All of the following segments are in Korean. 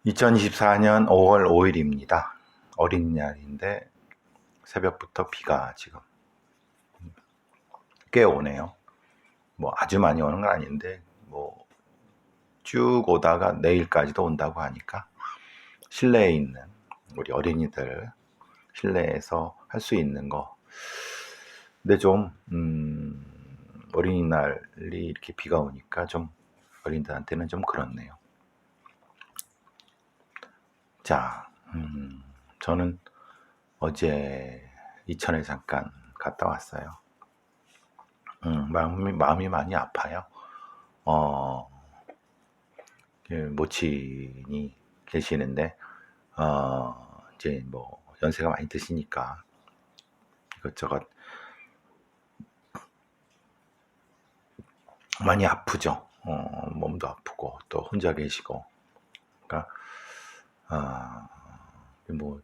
2024년 5월 5일입니다. 어린이날인데 새벽부터 비가 지금 꽤 오네요. 뭐 아주 많이 오는 건 아닌데 뭐 쭉 오다가 내일까지도 온다고 하니까 실내에 있는 우리 어린이들 실내에서 할 수 있는 거. 근데 좀 어린이날이 이렇게 비가 오니까 좀 어린이들한테는 좀 그렇네요. 자, 저는 어제 이천에 잠깐 갔다 왔어요. 마음이 많이 아파요. 모친이 계시는데, 이제 뭐, 연세가 많이 드시니까 이것저것 많이 아프죠. 몸도 아프고, 또 혼자 계시고. 그러니까, 뭐,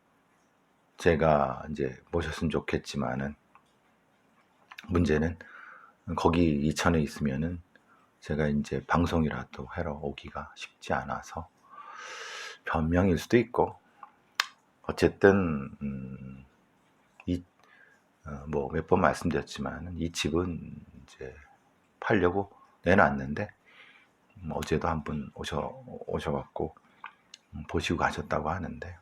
제가 이제 모셨으면 좋겠지만은, 문제는 거기 이천에 있으면은 제가 이제 방송이라도 하러 오기가 쉽지 않아서 변명일 수도 있고, 어쨌든 뭐 몇 번 말씀드렸지만 이 집은 이제 팔려고 내놨는데 어제도 한 분 오셔갖고 보시고 가셨다고 하는데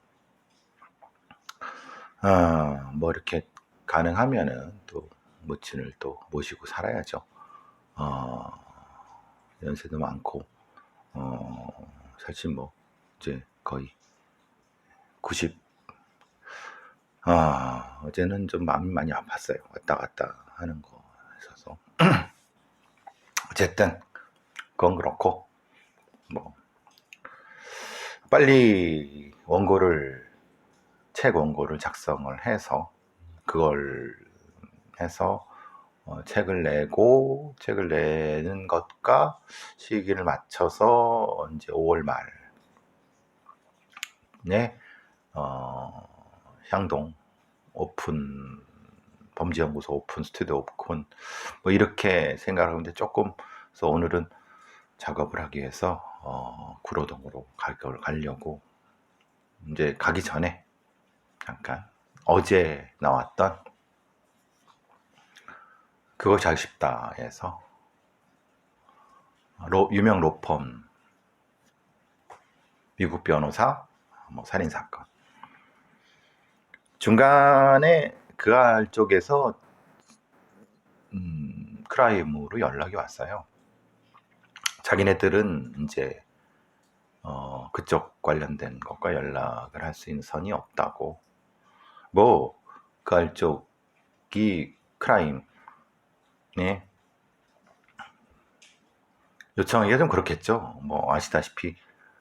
뭐 이렇게 가능하면은 또 모친을 또 모시고 살아야죠. 연세도 많고 사실 뭐 이제 거의 90 어제는 좀 마음이 많이 아팠어요. 왔다 갔다 하는 거 있어서 어쨌든 그건 그렇고 뭐 빨리 책 원고를 작성을 해서 그걸 해서 책을 내는 것과 시기를 맞춰서 이제 5월 말에 향동 오픈 범죄연구소 오픈 스튜디오 오픈 뭐 이렇게 생각을 하는데 조금 그래서 오늘은 작업을 하기 위해서 구로동으로 가려고 이제 가기 전에 잠깐 어제 나왔던 그거 잘 싶다 해서 유명 로펌 미국 변호사 뭐 살인사건 중간에 그알 쪽에서 크라임으로 연락이 왔어요. 자기네들은 이제 그쪽 관련된 것과 연락을 할 수 있는 선이 없다고. 뭐 그알 쪽이 크라임에 요청하기가 좀 그렇겠죠. 뭐 아시다시피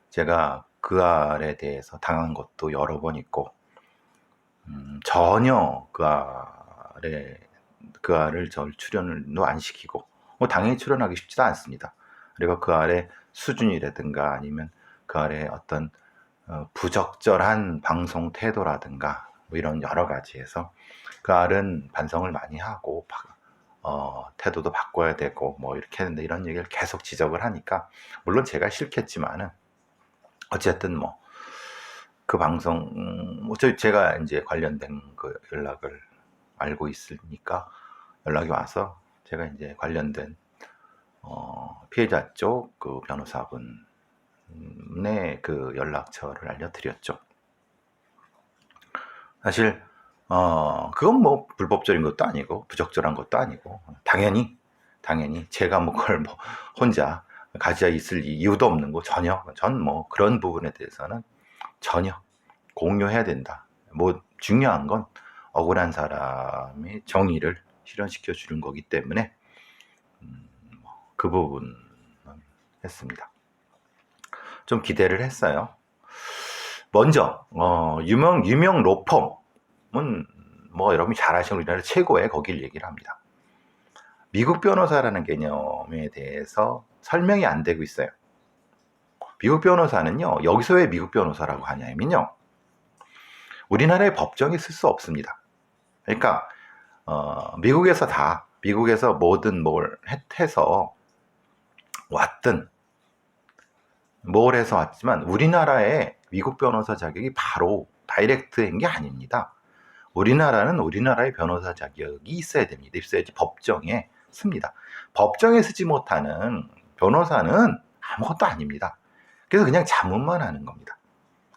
제가 그 알에 대해서 당한 것도 여러 번 있고 전혀 그 알을 절 출연을도 안 시키고 뭐 당연히 출연하기 쉽지도 않습니다. 그리고 그 알의 수준이라든가 아니면 그 알의 어떤 부적절한 방송 태도라든가 뭐 이런 여러 가지에서 그 알은 반성을 많이 하고 태도도 바꿔야 되고 뭐 이렇게 했는데 이런 얘기를 계속 지적을 하니까 물론 제가 싫겠지만은 어쨌든 뭐 그 방송 어차피 제가 이제 관련된 그 연락을 알고 있으니까 연락이 와서 제가 이제 관련된 피해자 쪽 그 변호사분의 그 연락처를 알려드렸죠. 사실 그건 뭐 불법적인 것도 아니고 부적절한 것도 아니고 당연히 제가 뭐 그걸 뭐 혼자 가지고 있을 이유도 없는 거 전혀 전 뭐 그런 부분에 대해서는 전혀 공유해야 된다. 뭐 중요한 건 억울한 사람의 정의를 실현시켜 주는 거기 때문에 그 부분은 했습니다. 좀 기대를 했어요. 먼저 유명 로펌은 뭐 여러분이 잘 아시는 우리나라 최고의 거길 얘기를 합니다. 미국 변호사라는 개념에 대해서 설명이 안 되고 있어요. 미국 변호사는요, 여기서 왜 미국 변호사라고 하냐면요, 우리나라의 법정에 쓸 수 없습니다. 그러니까 미국에서 뭐든 뭘 해서 왔든 뭘 해서 왔지만 우리나라에 미국 변호사 자격이 바로 다이렉트인 게 아닙니다. 우리나라는 우리나라의 변호사 자격이 있어야 됩니다. 있어야지 법정에 씁니다. 법정에 쓰지 못하는 변호사는 아무것도 아닙니다. 그래서 그냥 자문만 하는 겁니다.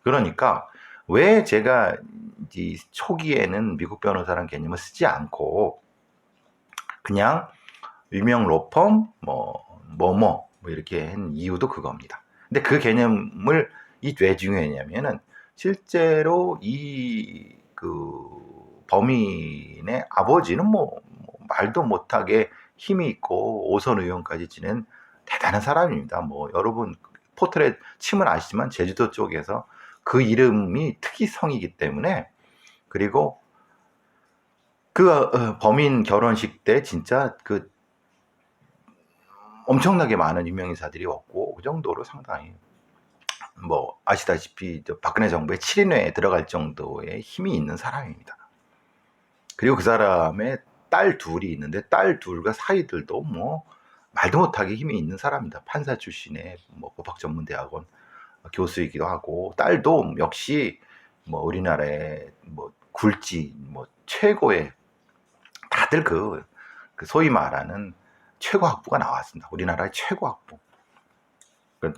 그러니까 왜 제가 이 초기에는 미국 변호사라는 개념을 쓰지 않고 그냥 유명 로펌 뭐 이렇게 한 이유도 그겁니다. 근데 그 개념을 왜 중요했냐면은 실제로 이 범인의 아버지는 말도 못하게 힘이 있고 오선 의원까지 지낸 대단한 사람입니다. 여러분 포트렛 치면 아시지만 제주도 쪽에서 그 이름이 특이성이기 때문에, 그리고 그 범인 결혼식 때 진짜 엄청나게 많은 유명인사들이 왔고 그 정도로 상당히 아시다시피 박근혜 정부의 7인회에 들어갈 정도의 힘이 있는 사람입니다. 그리고 그 사람의 딸 둘이 있는데 딸 둘과 사이들도 말도 못하게 힘이 있는 사람입니다. 판사 출신의 법학전문대학원 교수이기도 하고, 딸도 역시 우리나라의 굴지 최고의 다들 그 소위 말하는 최고 학부가 나왔습니다. 우리나라의 최고 학부.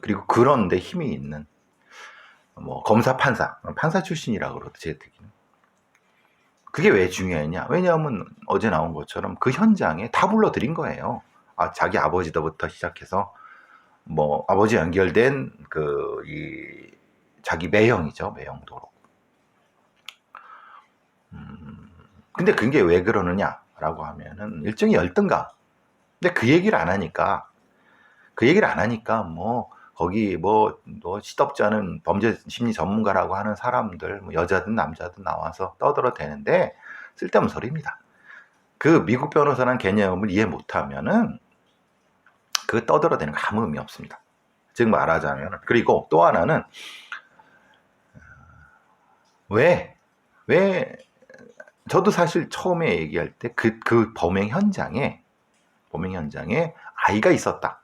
그리고 그런데 힘이 있는 검사 판사 출신이라고 그러죠. 제 듣기는. 그게 왜 중요했냐? 왜냐하면 어제 나온 것처럼 그 현장에 다 불러들인 거예요. 자기 아버지부터 시작해서 아버지 연결된 자기 매형이죠. 매형도 그렇고. 근데 그게 왜 그러느냐라고 하면은 일종의 열등감. 근데 그 얘기를 안 하니까 거기 시덥지 않은 범죄 심리 전문가라고 하는 사람들, 여자든 남자든 나와서 떠들어대는데 쓸데없는 소리입니다. 그 미국 변호사라는 개념을 이해 못하면은 그 떠들어대는 거 아무 의미 없습니다. 즉 말하자면, 그리고 또 하나는 왜 저도 사실 처음에 얘기할 때 그 범행 현장에 아이가 있었다.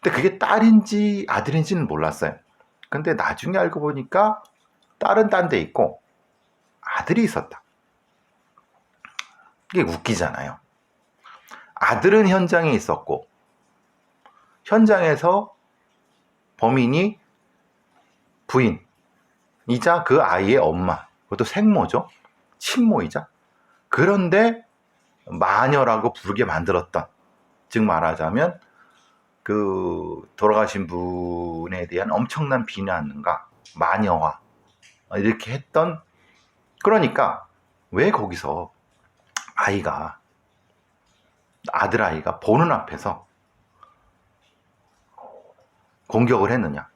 근데 그게 딸인지 아들인지는 몰랐어요. 근데 나중에 알고 보니까 딸은 딴 데 있고 아들이 있었다. 이게 웃기잖아요. 아들은 현장에 있었고 현장에서 범인이 부인이자 그 아이의 엄마, 그것도 생모죠. 친모이자. 그런데 마녀라고 부르게 만들었던, 즉 말하자면 돌아가신 분에 대한 엄청난 비난과 마녀화 이렇게 했던. 그러니까 왜 거기서 아들아이가 보는 앞에서 공격을 했느냐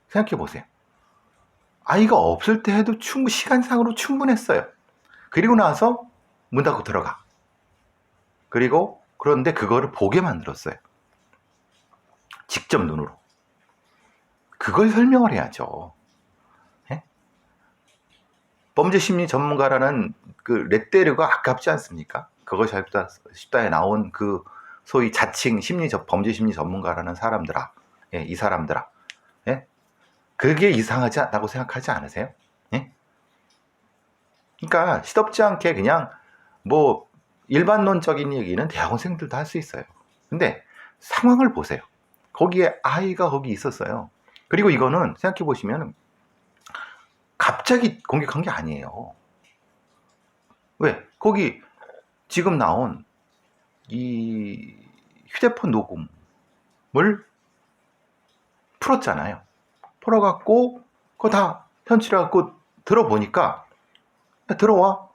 생각해 보세요. 아이가 없을 때 해도 시간상으로 충분했어요. 그리고 나서 문 닫고 들어가. 그런데 그거를 보게 만들었어요. 직접 눈으로. 그걸 설명을 해야죠. 예? 범죄 심리 전문가라는 레떼르가 아깝지 않습니까? 그것이 쉽다에 나온 소위 자칭 범죄 심리 전문가라는 사람들아, 이 사람들아, 예? 그게 이상하지 않다고 생각하지 않으세요? 예? 그러니까 시덥지 않게 그냥 일반론적인 얘기는 대학원생들도 할 수 있어요. 근데 상황을 보세요. 거기에 아이가 거기 있었어요. 그리고 이거는 생각해 보시면 갑자기 공격한 게 아니에요. 왜? 거기 지금 나온 이 휴대폰 녹음을 풀었잖아요. 풀어갖고 그거 다 현출해갖고 들어보니까 들어와.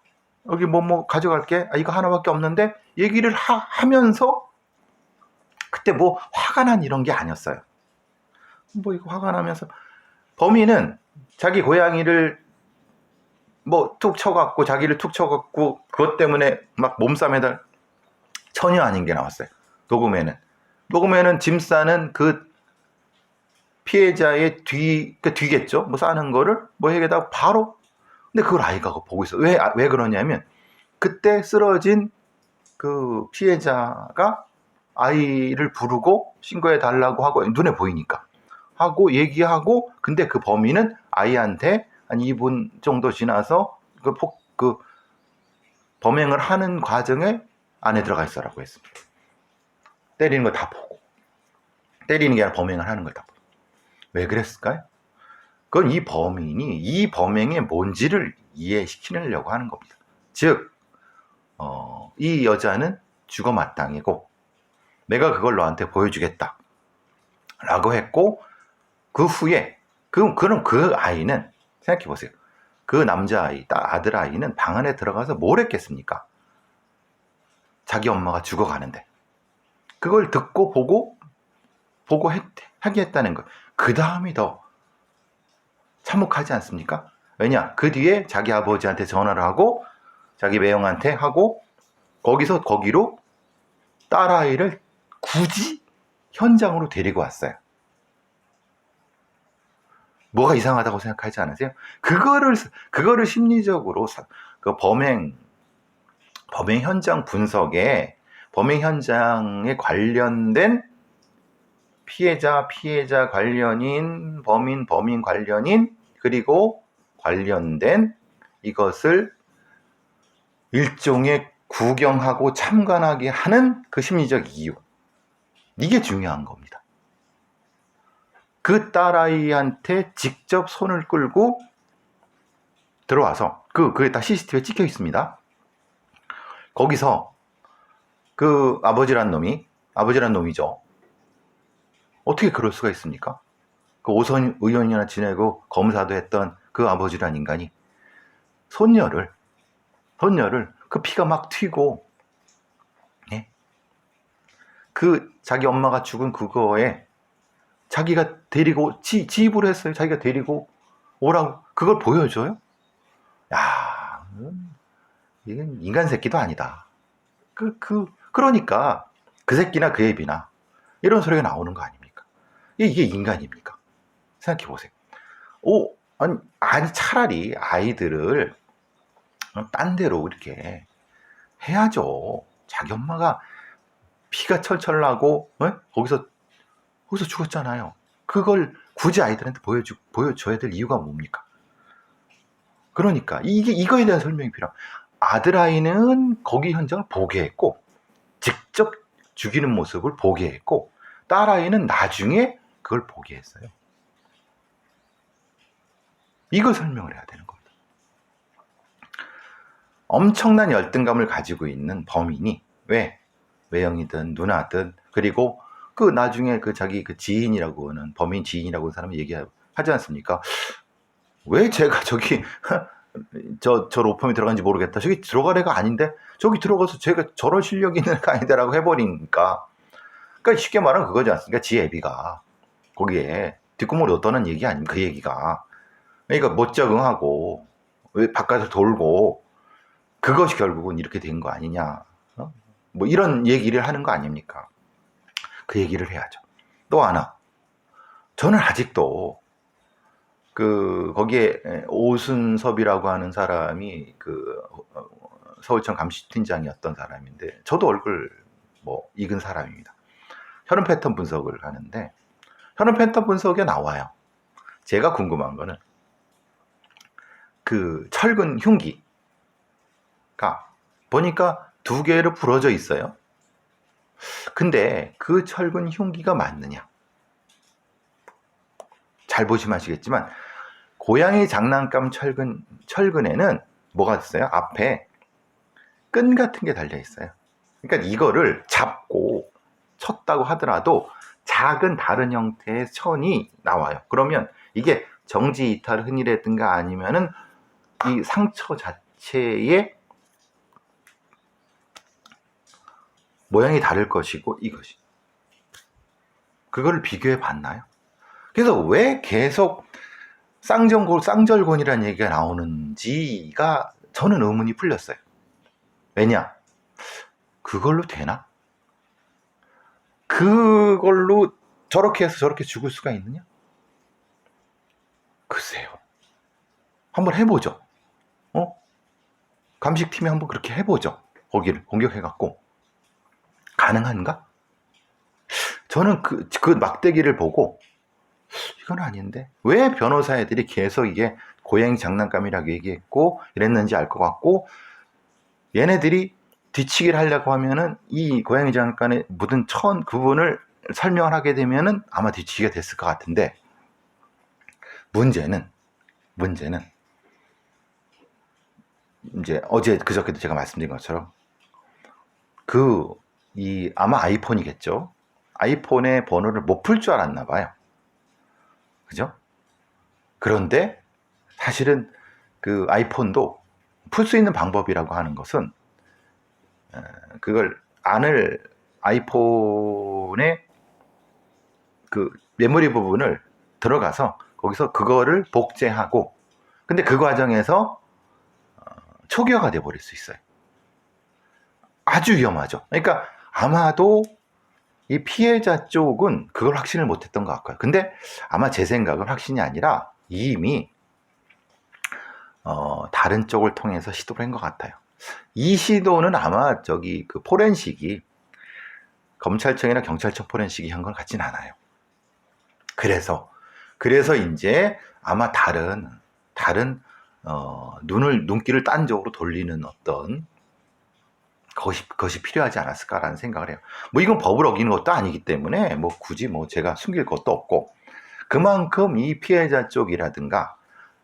여기 가져갈게. 이거 하나밖에 없는데 얘기를 하면서 그때 화가 난 이런 게 아니었어요. 이거 화가 나면서 범인은 자기 고양이를 툭 쳐갖고 자기를 툭 쳐갖고 그것 때문에 막 몸싸매다 전혀 아닌 게 나왔어요. 녹음에는 짐 싸는 피해자의 뒤겠죠. 싸는 거를 해게다 바로. 근데 그걸 아이가 보고 있어. 왜 그러냐면 그때 쓰러진 피해자가 아이를 부르고 신고해 달라고 하고 눈에 보이니까. 하고 얘기하고, 근데 그 범인은 아이한테 한 2분 정도 지나서 그 범행을 하는 과정에 안에 들어가 있어라고 했습니다. 때리는 거 다 보고. 때리는 게 아니라 범행을 하는 걸 다 보고. 왜 그랬을까요? 그건 이 범인이 이 범행의 뭔지를 이해시키려고 하는 겁니다. 즉, 이 여자는 죽어 마땅이고 내가 그걸 너한테 보여주겠다 라고 했고, 그 후에 그럼 그 아이는 생각해 보세요. 그 남자아이, 아들아이는 방 안에 들어가서 뭘 했겠습니까? 자기 엄마가 죽어가는데 그걸 듣고 보고 하게 했다는 것. 그 다음이 더 참혹하지 않습니까? 왜냐? 그 뒤에 자기 아버지한테 전화를 하고 자기 매형한테 하고 거기로 딸아이를 굳이 현장으로 데리고 왔어요. 뭐가 이상하다고 생각하지 않으세요? 그거를 심리적으로 그 범행 현장 분석에 범행 현장에 관련된 피해자 관련인, 범인 관련인, 그리고 관련된 이것을 일종의 구경하고 참관하게 하는 그 심리적 이유. 이게 중요한 겁니다. 그 딸아이한테 직접 손을 끌고 들어와서 그게 다 CCTV에 찍혀 있습니다. 거기서 그 아버지란 놈이죠. 어떻게 그럴 수가 있습니까? 그 오선 의원이나 지내고 검사도 했던 그 아버지란 인간이 손녀를 그 피가 막 튀고, 예? 그 자기 엄마가 죽은 그거에 자기가 데리고 지입을 했어요. 자기가 데리고 오라고 그걸 보여줘요? 야, 이건 인간 새끼도 아니다. 그러니까 그 새끼나 그 애비나 이런 소리가 나오는 거 아닙니까? 이게 인간입니까? 생각해 보세요. 아니 차라리 아이들을 딴 데로 이렇게 해야죠. 자기 엄마가 피가 철철 나고 거기서 죽었잖아요. 그걸 굳이 아이들한테 보여줘야 될 이유가 뭡니까? 그러니까 이거에 대한 설명이 필요합니다. 아들아이는 거기 현장을 보게 했고 직접 죽이는 모습을 보게 했고, 딸아이는 나중에 그걸 보게 했어요. 이걸 설명을 해야 되는 겁니다. 엄청난 열등감을 가지고 있는 범인이 왜 외형이든 누나든, 그리고 그 나중에 그 자기 그 지인이라고 하는 범인 지인이라고 하는 사람이 얘기하지 않습니까? 왜 제가 저기 저 로펌에 들어간지 모르겠다. 저기 들어갈 애가 아닌데 저기 들어가서 제가 저런 실력이 있는 애가 아니다라고 해버리니까. 그러니까 쉽게 말하면 그거지 않습니까? 지 애비가 거기에 뒷구멍을 넣었다는 얘기 아닙니까? 그 얘기가. 그러니까 못 적응하고 왜 바깥을 돌고 그것이 결국은 이렇게 된 거 아니냐. 뭐 이런 얘기를 하는 거 아닙니까? 그 얘기를 해야죠. 또 하나. 저는 아직도 거기에 오순섭이라고 하는 사람이 서울청 감시팀장이었던 사람인데, 저도 얼굴 익은 사람입니다. 혈흔 패턴 분석을 하는데 혈흔 패턴 분석에 나와요. 제가 궁금한 거는 그 철근 흉기가 보니까 2개로 부러져 있어요. 근데 그 철근 흉기가 맞느냐? 잘 보시면 아시겠지만 고양이 장난감 철근에는 뭐가 있어요? 앞에 끈 같은 게 달려 있어요. 그러니까 이거를 잡고 쳤다고 하더라도 작은 다른 형태의 천이 나와요. 그러면 이게 정지 이탈 흔이라든가 아니면은 이 상처 자체의 모양이 다를 것이고, 이것이 그거를 비교해 봤나요? 그래서 왜 계속 쌍절곤이라는 얘기가 나오는지가 저는 의문이 풀렸어요. 왜냐? 그걸로 되나? 그걸로 저렇게 해서 저렇게 죽을 수가 있느냐? 글쎄요. 한번 해보죠. 감식팀이 한번 그렇게 해보죠. 거기를 공격해갖고. 가능한가? 저는 그 막대기를 보고 이건 아닌데 왜 변호사 애들이 계속 이게 고양이 장난감이라고 얘기했고 이랬는지 알 것 같고, 얘네들이 뒤치기를 하려고 하면은 이 고양이 장난감에 묻은 천 부분을 설명을 하게 되면은 아마 뒤치기가 됐을 것 같은데, 문제는 이제 어제 그저께도 제가 말씀드린 것처럼 아마 아이폰이겠죠. 아이폰의 번호를 못 풀 줄 알았나 봐요. 그죠? 그런데 사실은 그 아이폰도 풀 수 있는 방법이라고 하는 것은, 그걸 안을 아이폰의 그 메모리 부분을 들어가서 거기서 그거를 복제하고, 근데 그 과정에서 초기화가 돼 버릴 수 있어요. 아주 위험하죠. 그러니까 아마도 이 피해자 쪽은 그걸 확신을 못했던 것 같고요. 근데 아마 제 생각은 확신이 아니라 이미 다른 쪽을 통해서 시도를 한 것 같아요. 이 시도는 아마 그 포렌식이 검찰청이나 경찰청 포렌식이 한 건 같진 않아요. 그래서 이제 아마 다른 눈길을 딴 쪽으로 돌리는 어떤 것이 필요하지 않았을까라는 생각을 해요. 뭐 이건 법을 어기는 것도 아니기 때문에 뭐 굳이 뭐 제가 숨길 것도 없고, 그만큼 이 피해자 쪽이라든가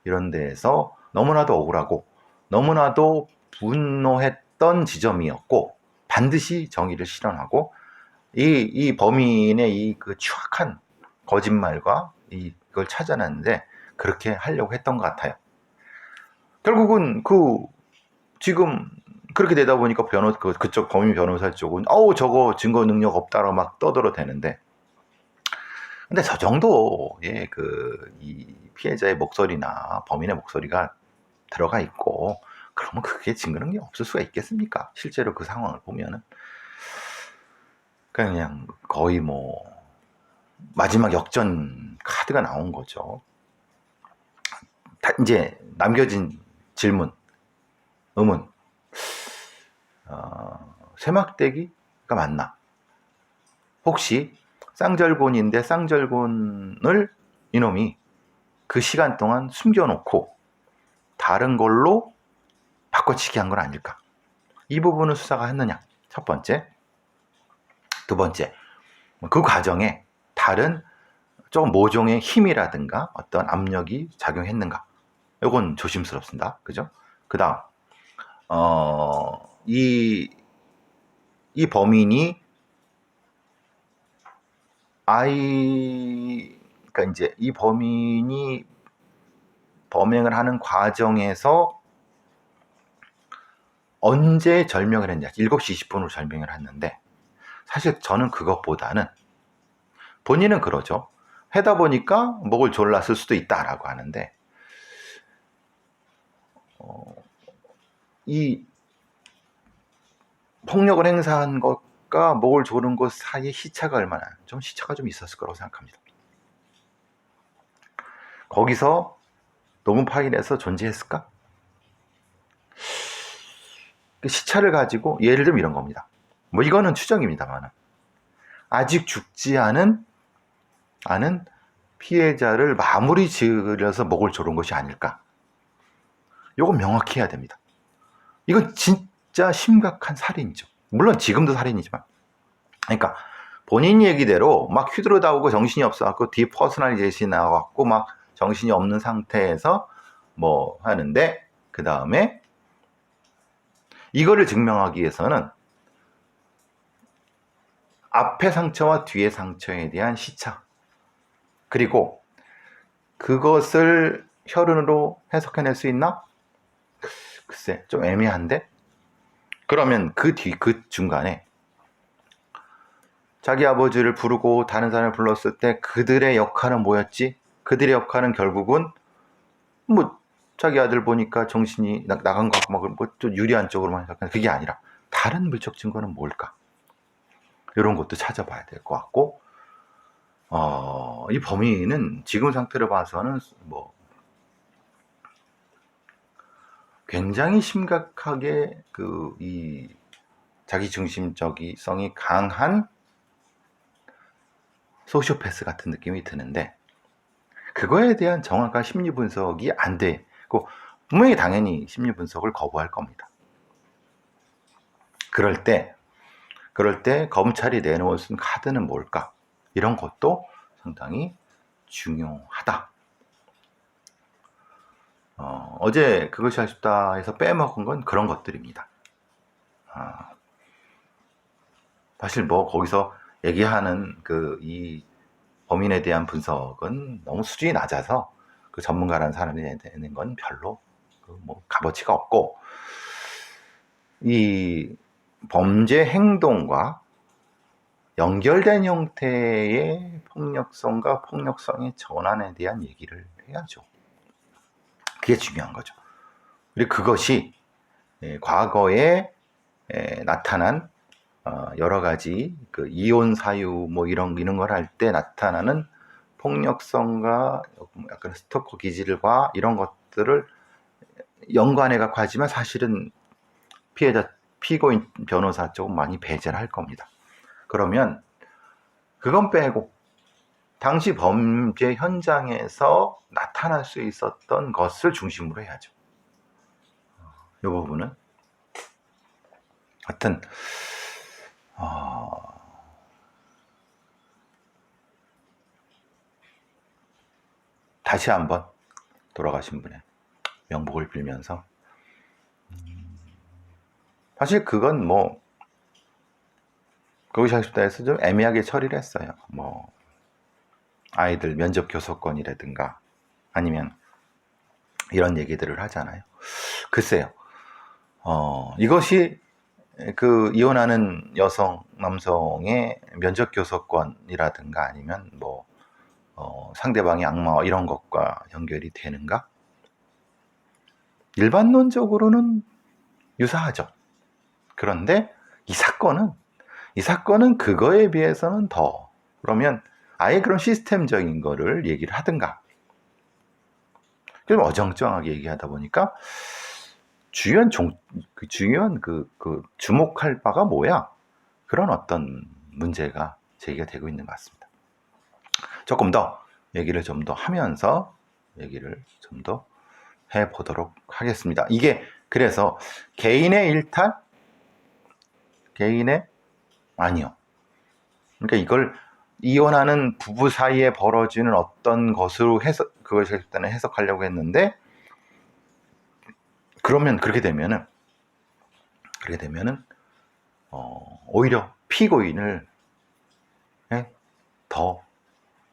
이런 데에서 너무나도 억울하고 너무나도 분노했던 지점이었고, 반드시 정의를 실현하고 이 범인의 그 추악한 거짓말과 이걸 찾아냈는데 그렇게 하려고 했던 것 같아요. 결국은 지금 그렇게 되다 보니까 그쪽 범인 변호사 쪽은 저거 증거 능력 없다라고 막 떠들어대는데, 근데 저 정도의 이 피해자의 목소리나 범인의 목소리가 들어가 있고 그러면 그게 증거 능력이 없을 수가 있겠습니까? 실제로 그 상황을 보면은 그냥 거의 뭐 마지막 역전 카드가 나온 거죠. 이제 남겨진 의문, 쇠막대기가 맞나? 혹시 쌍절곤인데 쌍절곤을 이놈이 그 시간 동안 숨겨놓고 다른 걸로 바꿔치기 한 건 아닐까? 이 부분을 수사가 했느냐? 첫 번째. 두 번째, 그 과정에 다른 조금 모종의 힘이라든가 어떤 압력이 작용했는가? 이건 조심스럽습니다. 그죠? 그 다음, 이 범인이 그러니까 이제 이 범인이 범행을 하는 과정에서 언제 절명을 했냐? 7시 20분으로 절명을 했는데, 사실 저는 그것보다는 본인은 그러죠. 하다 보니까 목을 졸랐을 수도 있다라고 하는데, 이 폭력을 행사한 것과 목을 조른 것 사이에 시차가 좀 있었을 거라고 생각합니다. 거기서 녹음 파일에서 존재했을까? 그 시차를 가지고 예를 들면 이런 겁니다. 뭐 이거는 추정입니다만, 아직 죽지 않은 피해자를 마무리 지으려서 목을 조른 것이 아닐까? 이건 명확히 해야 됩니다. 이건 진짜 심각한 살인이죠. 물론 지금도 살인이지만. 그러니까 본인 얘기대로 막 휘두르다오고 정신이 없어갖고 디퍼스널리제이션이 나와갖고 막 정신이 없는 상태에서 뭐 하는데, 그 다음에 이거를 증명하기 위해서는 앞에 상처와 뒤에 상처에 대한 시차, 그리고 그것을 혈흔으로 해석해낼 수 있나? 글쎄, 좀 애매한데? 그러면 그 중간에 자기 아버지를 부르고 다른 사람을 불렀을 때 그들의 역할은 뭐였지? 그들의 역할은 결국은 뭐 자기 아들 보니까 정신이 나간 것 같고 뭐 좀 유리한 쪽으로만 해석하는, 그게 아니라 다른 물적 증거는 뭘까? 이런 것도 찾아봐야 될 것 같고, 이 범인은 지금 상태로 봐서는 뭐 굉장히 심각하게 이 자기중심적성이 강한 소시오패스 같은 느낌이 드는데, 그거에 대한 정확한 심리 분석이 안 되고 분명히 당연히 심리 분석을 거부할 겁니다. 그럴 때 검찰이 내놓은 카드는 뭘까? 이런 것도 상당히 중요하다. 어제 그것이 아쉽다에서 빼먹은 건 그런 것들입니다. 사실 뭐 거기서 얘기하는 이 범인에 대한 분석은 너무 수준이 낮아서 그 전문가라는 사람이 내는 건 별로 뭐 값어치가 없고, 이 범죄 행동과 연결된 형태의 폭력성과 폭력성의 전환에 대한 얘기를 해야죠. 그게 중요한 거죠. 그리고 그것이 과거에 나타난 여러 가지 그 이혼 사유 뭐 이런 걸 할 때 나타나는 폭력성과 약간 스토커 기질과 이런 것들을 연관해 갖고 하지만 사실은 피고인 변호사 쪽은 많이 배제를 할 겁니다. 그러면 그건 빼고 당시 범죄 현장에서 나타날 수 있었던 것을 중심으로 해야죠. 이 부분은 하여튼 다시 한번 돌아가신 분의 명복을 빌면서, 사실 그건 뭐 그것이 아쉽다 해서 좀 애매하게 처리를 했어요. 뭐 아이들 면접 교섭권이라든가 아니면 이런 얘기들을 하잖아요. 글쎄요, 이것이 그 이혼하는 남성의 면접 교섭권이라든가 아니면 뭐 상대방의 악마와 이런 것과 연결이 되는가? 일반론적으로는 유사하죠. 그런데 이 사건은 그거에 비해서는 더, 그러면 아예 그런 시스템적인 거를 얘기를 하든가, 좀 어정쩡하게 얘기하다 보니까 중요한 주목할 바가 뭐야? 그런 어떤 문제가 제기가 되고 있는 것 같습니다. 조금 더 얘기를 좀 더 하면서 얘기를 좀 더 해보도록 하겠습니다. 이게 그래서 개인의 일탈? 아니요. 그러니까 이걸 이혼하는 부부 사이에 벌어지는 어떤 것으로 그것을 일단은 해석하려고 했는데, 그러면 그렇게 되면은 오히려 피고인을 더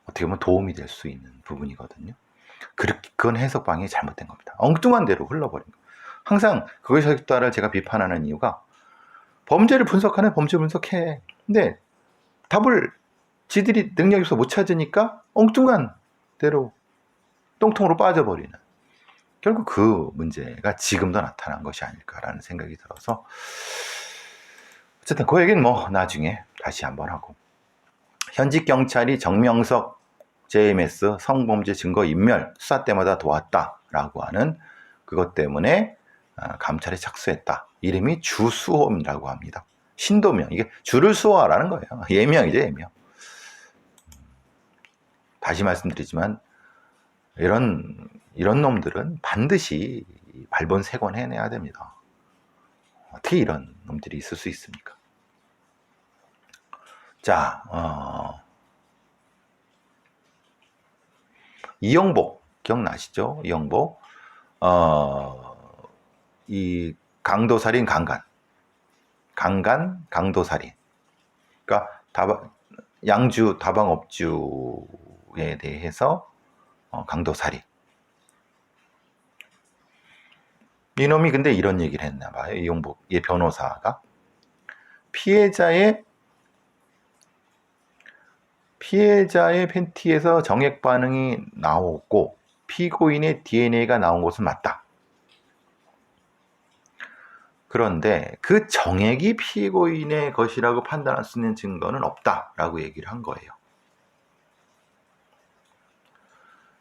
어떻게 보면 도움이 될 수 있는 부분이거든요. 그건 해석 방향이 잘못된 겁니다. 엉뚱한 대로 흘러버린 거예요. 항상 그것에 따라 제가 비판하는 이유가, 범죄를 분석하네, 범죄 분석해. 근데 답을 지들이 능력이 없어 못 찾으니까 엉뚱한 대로 똥통으로 빠져버리는, 결국 그 문제가 지금도 나타난 것이 아닐까라는 생각이 들어서, 어쨌든 그 얘기는 뭐 나중에 다시 한번 하고, 현직 경찰이 정명석 JMS 성범죄 증거인멸 수사 때마다 도왔다라고 하는 그것 때문에 감찰에 착수했다. 이름이 주수호라고 합니다. 신도명, 이게 주를 수호하라는 거예요. 예명이죠, 예명. 다시 말씀드리지만 이런 놈들은 반드시 발본색원 해내야 됩니다. 어떻게 이런 놈들이 있을 수 있습니까? 자, 이영복 기억나시죠? 이영복, 이 강도살인 강도살인. 그러니까 양주 다방업주에 대해서 강도살인. 이놈이 근데 이런 얘기를 했나 봐요. 이용복 변호사가 피해자의 팬티에서 정액 반응이 나오고 피고인의 DNA가 나온 것은 맞다. 그런데 그 정액이 피고인의 것이라고 판단할 수 있는 증거는 없다라고 얘기를 한 거예요.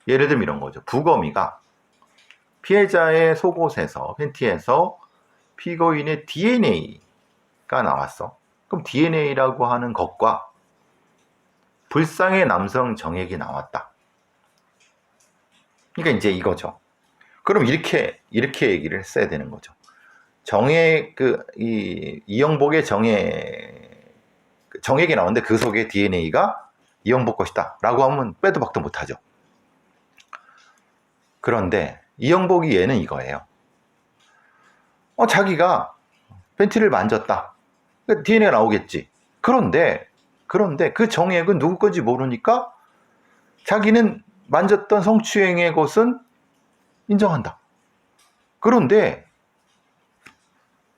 예를 들면 이런 거죠. 부검이가 피해자의 속옷에서, 팬티에서 피고인의 DNA가 나왔어. 그럼 DNA라고 하는 것과 불상의 남성 정액이 나왔다. 그러니까 이제 이거죠. 그럼 이렇게 얘기를 했어야 되는 거죠. 이영복의 정액이 나오는데 그 속에 DNA가 이영복 것이다 라고 하면 빼도 박도 못하죠. 그런데 이영복이 얘는 이거예요. 자기가 팬티를 만졌다. DNA가 나오겠지. 그런데 그 정액은 누구 건지 모르니까 자기는 만졌던 성추행의 것은 인정한다. 그런데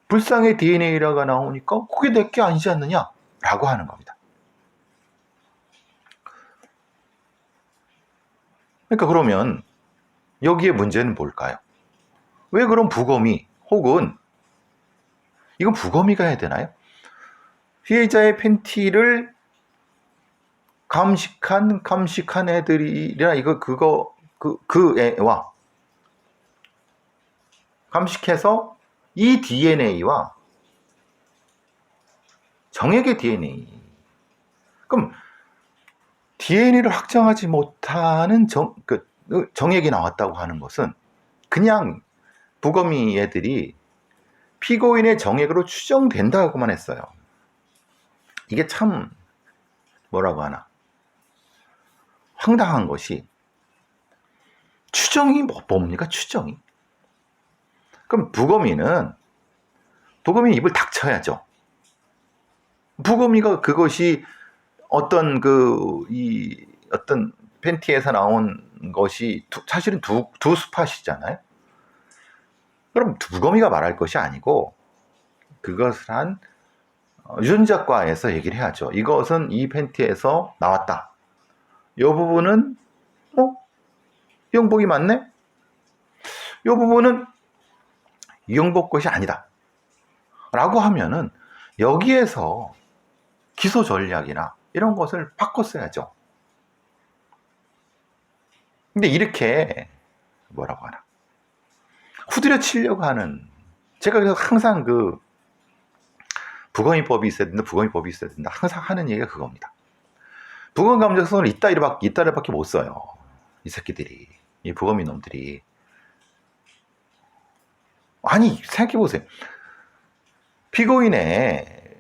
불상의 DNA가 나오니까 그게 내게 아니지 않느냐 라고 하는 겁니다. 그러니까 그러면 여기에 문제는 뭘까요? 왜 그럼 부검이 혹은 이건 부검이가 해야 되나요? 피해자의 팬티를 감식한 애들이라 그 애와 감식해서 이 DNA와 정액의 DNA. 그럼 DNA를 확정하지 못하는 정액이 나왔다고 하는 것은 그냥 부검이 애들이 피고인의 정액으로 추정된다고만 했어요. 이게 참 뭐라고 하나 황당한 것이 추정이 뭡니까? 추정이. 그럼 부검이는 입을 닥쳐야죠. 부검이가 그것이 어떤 어떤 팬티에서 나온 것이 사실은 두 스팟이잖아요. 그럼 부검이가 말할 것이 아니고 그것을 한 유전자과에서 얘기를 해야죠. 이것은 이 팬티에서 나왔다. 이 부분은 이영복이 맞네? 이 부분은 이영복 것이 아니다. 라고 하면은 여기에서 기소 전략이나 이런 것을 바꿨어야죠. 근데 이렇게 뭐라고 하나 후드려 치려고 하는, 제가 그래서 항상 부검이법이 있어야 된다, 부검이법이 있어야 된다 항상 하는 얘기가 그겁니다. 부검감정서는 이따위밖에 못 써요. 이 새끼들이, 이 부검이 놈들이. 아니 생각해보세요. 피고인의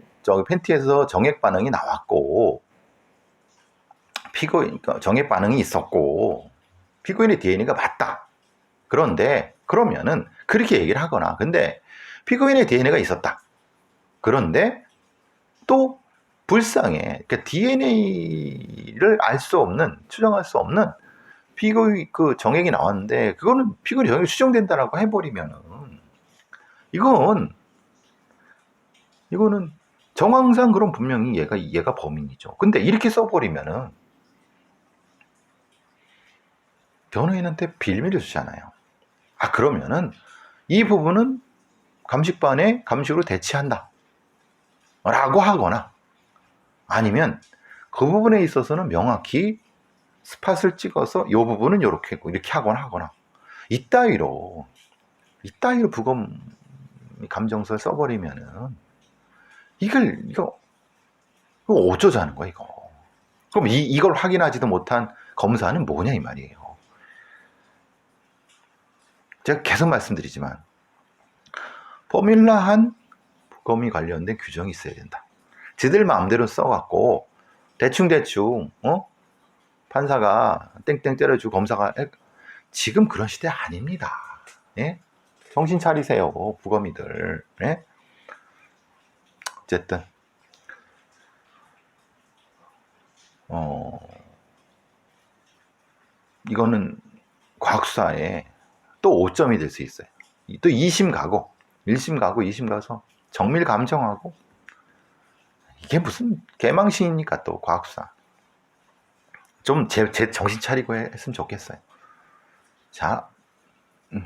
팬티에서 정액 반응이 나왔고 정액 반응이 있었고 피고인의 DNA가 맞다. 그런데 그러면은 그렇게 얘기를 하거나, 근데 피고인의 DNA가 있었다. 그런데 또 불상에 DNA를 알 수 없는, 추정할 수 없는 피고인 정액이 나왔는데 그거는 피고인 정액이 추정된다라고 해버리면은 이거는 정황상 그럼 분명히 얘가 범인이죠. 근데 이렇게 써버리면은 변호인한테 빌미를 주잖아요. 그러면은 이 부분은 감식반에 감식으로 대치한다 라고 하거나, 아니면 그 부분에 있어서는 명확히 스팟을 찍어서 이 부분은 이렇게 하거나 이따위로 부검 감정서를 써버리면은 이거 어쩌자는 거야 이거. 그럼 이걸 확인하지도 못한 검사는 뭐냐 이 말이에요. 제가 계속 말씀드리지만 포뮬라한 부검이 관련된 규정이 있어야 된다. 지들 마음대로 써갖고 대충 판사가 땡땡 때려주고 검사가 지금 그런 시대 아닙니다. 예? 정신 차리세요 부검이들. 예? 어쨌든 이거는 과학수사에 또 5점이 될 수 있어요. 또 2심 가고 1심 가고 2심 가서 정밀 감정하고, 이게 무슨 개망신입니까 또 과학수사. 좀 제 정신 차리고 했으면 좋겠어요. 자,